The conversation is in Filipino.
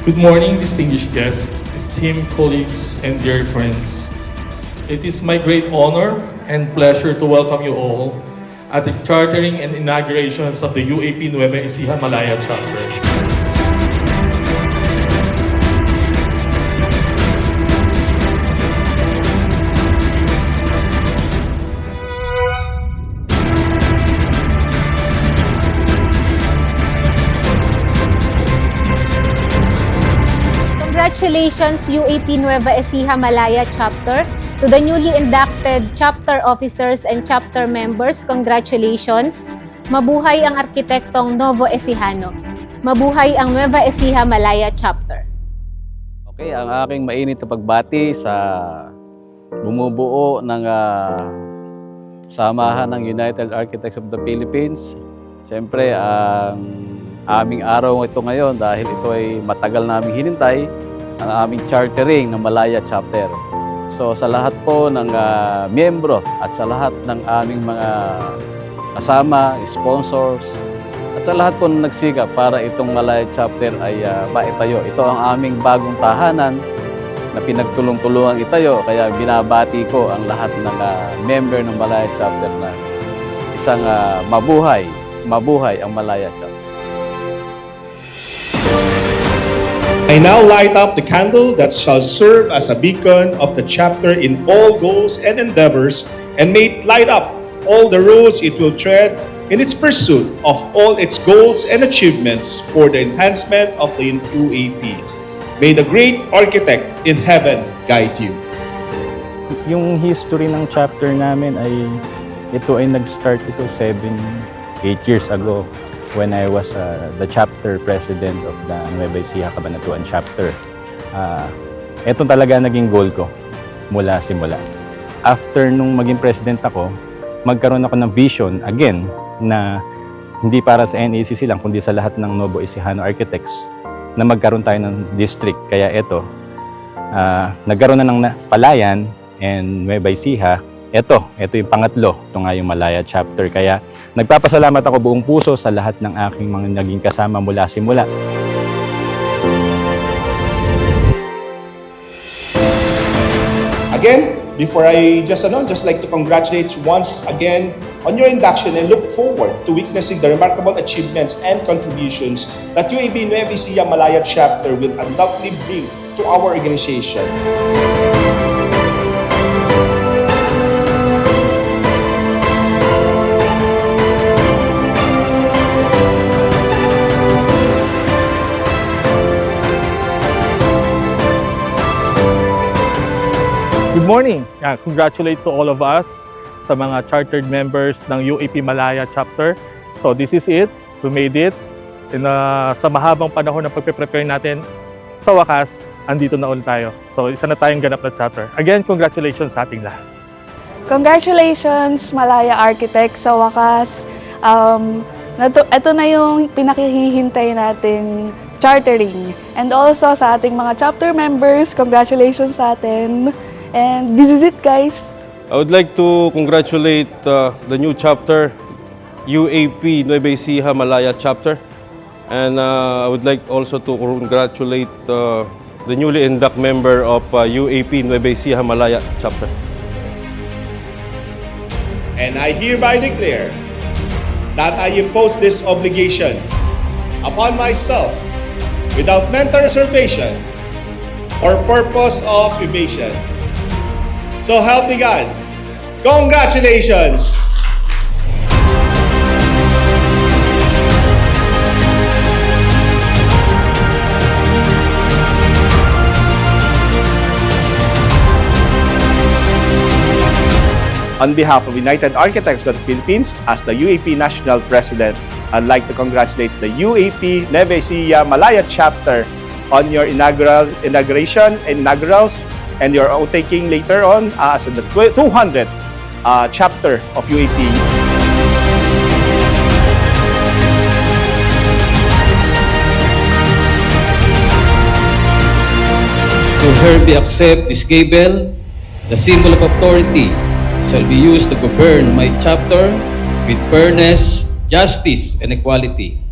Good morning, distinguished guests, esteemed colleagues, and dear friends. It is my great honor and pleasure to welcome you all at the chartering and inaugurations of the UAP Nueva Ecija Malaya chapter. Congratulations UAP Nueva Ecija Malaya chapter. To the newly inducted chapter officers and chapter members, congratulations. Mabuhay ang arkitektong Novo Ecijano. Mabuhay ang Nueva Ecija Malaya chapter. Okay, ang aking mainit na pagbati sa bumubuo ng samahan ng United Architects of the Philippines. Siyempre, ang aming araw ito ngayon dahil ito ay matagal naming hinintay, ang aming chartering ng Malaya chapter. So sa lahat po ng miyembro at sa lahat ng aming mga kasama, sponsors, at sa lahat po na nagsikap para itong Malaya chapter ay maitayo. Ito ang aming bagong tahanan na pinagtulong-tulungan itayo. Kaya binabati ko ang lahat ng member ng Malaya chapter na isang mabuhay ang Malaya chapter. I now light up the candle that shall serve as a beacon of the chapter in all goals and endeavors, and may it light up all the roads it will tread in its pursuit of all its goals and achievements for the enhancement of the UAP. May the great architect in heaven guide you. Yung history ng chapter namin ito ay nag-start 7-8 years ago when I was the chapter president of the Nueva Ecija Cabanatuan chapter. Ito talaga naging goal ko mula simula. After nung maging president ako, magkaroon ako ng vision again na hindi para sa NACC lang kundi sa lahat ng Novo Ecijano architects na magkaroon tayo ng district. Kaya ito, nagkaroon na ng Palayan and Nueva Ecija. Ito yung pangatlo, ito nga yung Malaya chapter. Kaya nagpapasalamat ako buong puso sa lahat ng aking mga naging kasama mula simula. Again, before I just like to congratulate you once again on your induction and look forward to witnessing the remarkable achievements and contributions that UAP Nueva Ecija Malaya chapter will undoubtedly bring to our organization. Good morning! Congratulate to all of us sa mga chartered members ng UAP Malaya chapter. So this is it. We made it. And, sa mahabang panahon na pagpe-prepare natin, sa wakas, andito na ulit tayo. So isa na tayong ganap na chapter. Again, congratulations sa ating lahat. Congratulations Malaya Architects, sa wakas. Ito na yung pinakihihintay nating chartering. And also sa ating mga chapter members, congratulations sa atin. And this is it, guys. I would like to congratulate the new chapter, UAP Nueva Ecija Malaya chapter. And I would like also to congratulate the newly inducted member of UAP Nueva Ecija Malaya chapter. And I hereby declare that I impose this obligation upon myself without mental reservation or purpose of evasion. So help me God. Congratulations! On behalf of United Architects of the Philippines, as the UAP National President, I'd like to congratulate the UAP Nueva Ecija Malaya chapter on your inauguration and inaugurals, and your outtaking later on as the 200th chapter of UAP. To hereby accept this gable, the symbol of authority shall be used to govern my chapter with fairness, justice, and equality.